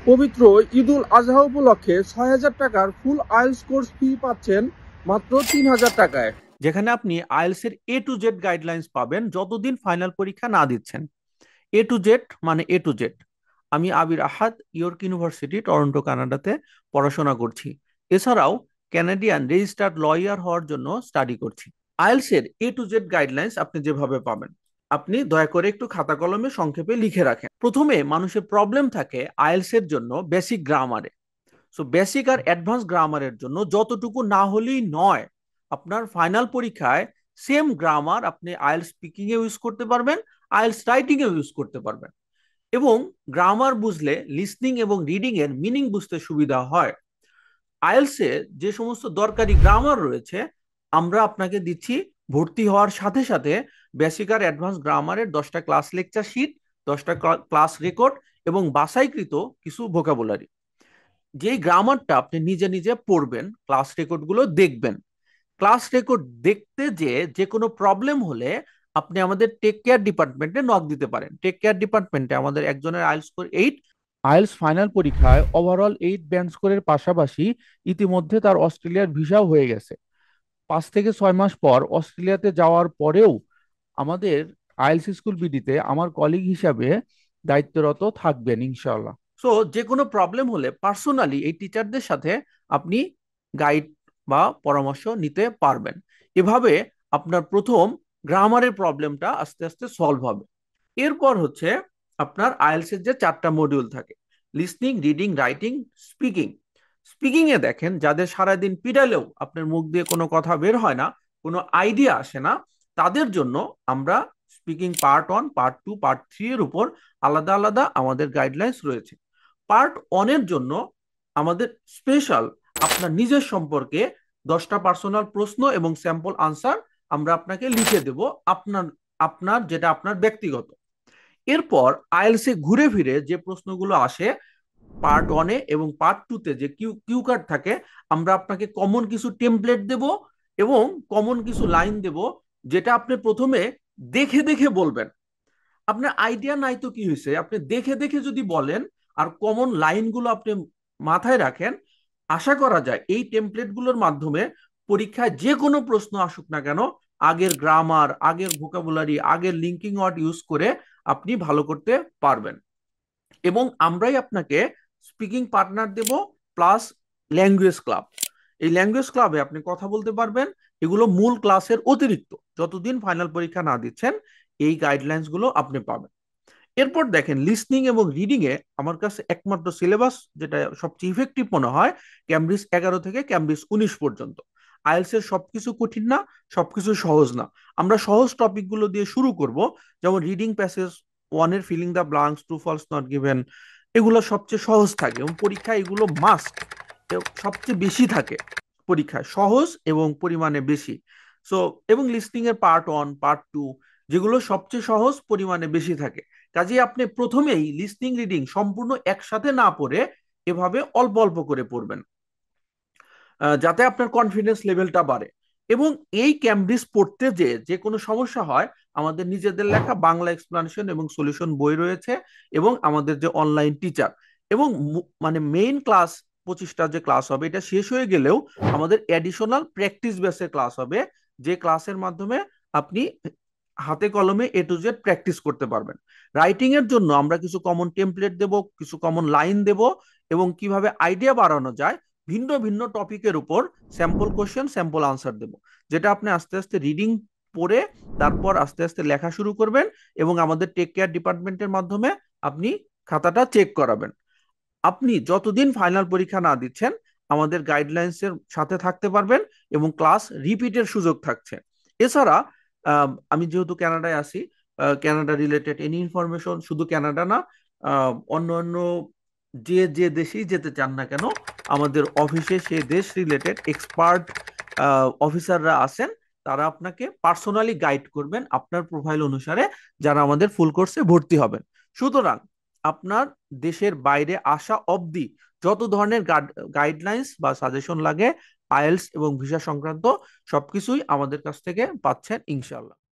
পবিত্র ঈদুল আজহা উপলক্ষে ৬,০০০ টাকার ফুল আইএলটিএস কোর্স ফি পাচ্ছেন মাত্র ৩,০০০ টাকায়, যেখানে আপনি আইএলটিএস এর A to Z গাইডলাইন্স পাবেন যতদিন ফাইনাল পরীক্ষা না দিচ্ছেন। A to Z মানে A to Z। আমি আবির আহাদ ইয়র্ক ইউনিভার্সিটি টরন্টো কানাডাতে পড়াশোনা করছি। এছাড়াও ক্যানাডিয়ান রেজিস্টার্ড লয়ার হওয়ার জন্য স্টাডি করছি। আইএলটিএস এর A to Z গাইডলাইন্স আপনি যেভাবে পাবেন, আপনি দয়া করে একটু খাতা কলমে সংক্ষেপে লিখে রাখেন। প্রথমে মানুষের প্রবলেম থাকে আইএলটিএস এর জন্য বেসিক গ্রামারে। সো বেসিক আর অ্যাডভান্স গ্রামারের জন্য যতটুকু না হলেই নয়, আপনার ফাইনাল পরীক্ষায় সেম গ্রামার আপনি আইএলটিএস স্পিকিং এ ইউজ করতে পারবেন, আইএলটিএস রাইটিং এ ইউজ করতে পারবেন। এবং গ্রামার বুঝলে লিসনিং এবং রিডিং এর মিনিং বুঝতে সুবিধা হয়। আইএলটিএস এ যে সমস্ত দরকারি গ্রামার রয়েছে আমরা আপনাকে দিচ্ছি ভর্তি হওয়ার সাথে সাথে বেসিক আর অ্যাডভান্স গ্রামারের 10টা ক্লাস লেকচার শিট, 10টা ক্লাস রেকর্ড এবং বাছাইকৃত কিছু ভোকাবুলারি। যেই গ্রামারটা আপনি নিজে নিজে পড়বেন, ক্লাস রেকর্ড গুলো দেখবেন। ক্লাস রেকর্ড দেখতে যে যে কোনো প্রবলেম হলে আপনি আমাদের টেক কেয়ার ডিপার্টমেন্টে নক দিতে পারেন। টেক কেয়ার ডিপার্টমেন্টে আমাদের একজনের আইএলটিএস স্কোর 8, আইএলটিএস ফাইনাল পরীক্ষায় ওভারঅল 8 ব্যান্ড স্কোরের পাশাপাশি ইতিমধ্যে তার অস্ট্রেলিয়ার ভিসাও হয়ে গেছে। 5 থেকে 6 মাস পর অস্ট্রেলিয়াতে যাওয়ার পরেও আমাদের আইএলটিএস স্কুল বিডিতে আমার কলিগ হিসাবে দায়িত্বরত থাকবেন ইনশাআল্লাহ। সো যে কোনো প্রবলেম হলে পার্সোনালি এই টিচারদের সাথে আপনি গাইড বা পরামর্শ নিতে পারবেন। এভাবে আপনার প্রথম গ্রামারের প্রবলেমটা আস্তে আস্তে সলভ হবে। এরপর হচ্ছে আপনার আইএলটিএস এর যে 4টা মডিউল থাকে, listening, reading, writing, speaking. Speaking এ দেখেন যাদের সারাদিন পিডালেও আপনার মুখ দিয়ে কোনো কথা বের হয় না, কোনো আইডিয়া আসে না, তাদের জন্য আমরা স্পিকিং পার্ট 1, পার্ট 2, পার্ট 3 এর উপর আলাদা আলাদা আমাদের গাইডলাইন্স রয়েছে। পার্ট 1 এর জন্য আমাদের স্পেশাল আপনার নিজের সম্পর্কে 10টা পার্সোনাল প্রশ্ন এবং স্যাম্পল আনসার আমরা আপনাকে লিখে দেব, আপনার আপনার যেটা আপনার ব্যক্তিগত। এরপর আইএলটিএস এ ঘুরে ফিরে যে প্রশ্নগুলো আসে পার্ট 1 এবং পার্ট 2 যে কিউ কিউ কার্ড থাকে, আমরা আপনাকে কমন কিছু টেমপ্লেট দেব এবং কমন কিছু লাইন দেব, যেটা আপনি প্রথমে দেখে দেখে বলবেন। আপনার আইডিয়া নাই তো কি হয়েছে, আপনি দেখে দেখে যদি বলেন আর কমন লাইনগুলো আপনি মাথায় রাখেন, আশা করা যায় এই টেমপ্লেটগুলোর মাধ্যমে পরীক্ষায় যে কোনো প্রশ্ন আসুক না কেন আগের গ্রামার, আগের ভোকাবুলারি, আগের লিঙ্কিং ওয়ার্ড ইউজ করে আপনি ভালো করতে পারবেন। এবং আমরাই আপনাকে স্পিকিং পার্টনার দেব, প্লাস ল্যাঙ্গুয়েজ ক্লাব। এই ল্যাঙ্গুয়েজ ক্লাবে আপনি কথা বলতে পারবেন। এগুলো মূল ক্লাসের অতিরিক্ত, যতদিন ফাইনাল পরীক্ষা না দিচ্ছেন এই গাইডলাইন্স গুলো আপনি পাবেন। এরপর দেখেন লিসনিং এবং রিডিং এ আমার কাছে একমাত্র সিলেবাস যেটা সবচেয়ে ইফেক্টিভ মনে হয় ক্যামব্রিজ 11 থেকে ক্যামব্রিজ 19 পর্যন্ত। আইএলটিএস এর সবকিছু কঠিন না, সবকিছু সহজ না। আমরা সহজ টপিক গুলো দিয়ে শুরু করব, যেমন রিডিং প্যাসেজ 1 এর filling the blanks, true false not given. এগুলো সবচেয়ে সহজ থাকে এবং পরীক্ষায় এগুলো মাস্ট সবচেয়ে বেশি থাকে, পরীক্ষায় সহজ এবং পরিমাণে বেশি। সো এবং লিসনিং এর পার্ট 1, পার্ট 2 যেগুলো সবচেয়ে সহজ পরিমাণে বেশি থাকে। কাজে আপনি প্রথমেই লিসনিং রিডিং সম্পূর্ণ একসাথে না পড়ে এভাবে অল্প অল্প করে পড়বেন, যাতে আপনার কনফিডেন্স লেভেলটা বাড়ে। এবং এই ক্যামব্রিজ পড়তে যে যে কোনো সমস্যা হয়, আমাদের নিজেদের লেখা বাংলা এক্সপ্লানেশন এবং সলিউশন বই রয়েছে, এবং আমাদের যে অনলাইন টিচার, এবং মানে মেইন ক্লাস 25টা যে ক্লাস হবে এটা শেষ হয়ে গেলেও আমাদের অ্যাডিশনাল প্র্যাকটিস বেসের ক্লাস হবে, যে ক্লাসের মাধ্যমে আপনি হাতে কলমে A to Z প্র্যাকটিস করতে পারবেন। রাইটিং এর জন্য আমরা কিছু কমন টেমপ্লেট দেব, কিছু কমন লাইন দেব, এবং কিভাবে আইডিয়া বাড়ানো যায় ভিন্ন ভিন্ন টপিকের উপর স্যাম্পল কোশ্চেন, স্যাম্পল আনসার দেব, যেটা আপনি আস্তে আস্তে রিডিং পড়ে তারপর আস্তে আস্তে লেখা শুরু করবেন এবং আমাদের টেক কেয়ার ডিপার্টমেন্টের মাধ্যমে আপনি খাতাটা চেক করাবেন। আপনি যতদিন ফাইনাল পরীক্ষা না দিচ্ছেন আমাদের গাইডলাইন্স এর সাথে থাকতে পারবেন এবং ক্লাস রিপিটের সুযোগ থাকছে। এছাড়া আমি যেহেতু কানাডায় আছি, কানাডা রিলেটেড এনি ইনফরমেশন, শুধু কানাডা না, অন্য অন্য যে যে দেশেই যেতে চান না কেন, আমাদের অফিসে সেই দেশ রিলেটেড এক্সপার্ট অফিসাররা আছেন, তারা আপনাকে পার্সোনালি গাইড করবেন আপনার প্রোফাইল অনুসারে, যারা আমাদের ফুল কোর্সে ভর্তি হবেন। সুতরাং আপনার দেশের বাইরে আসা অবধি যত ধরনের গাইডলাইন্স বা সাজেশন লাগে আইএলটিএস এবং ভিসা সংক্রান্ত সবকিছুই আমাদের কাছ থেকে পাচ্ছেন ইনশাল্লাহ।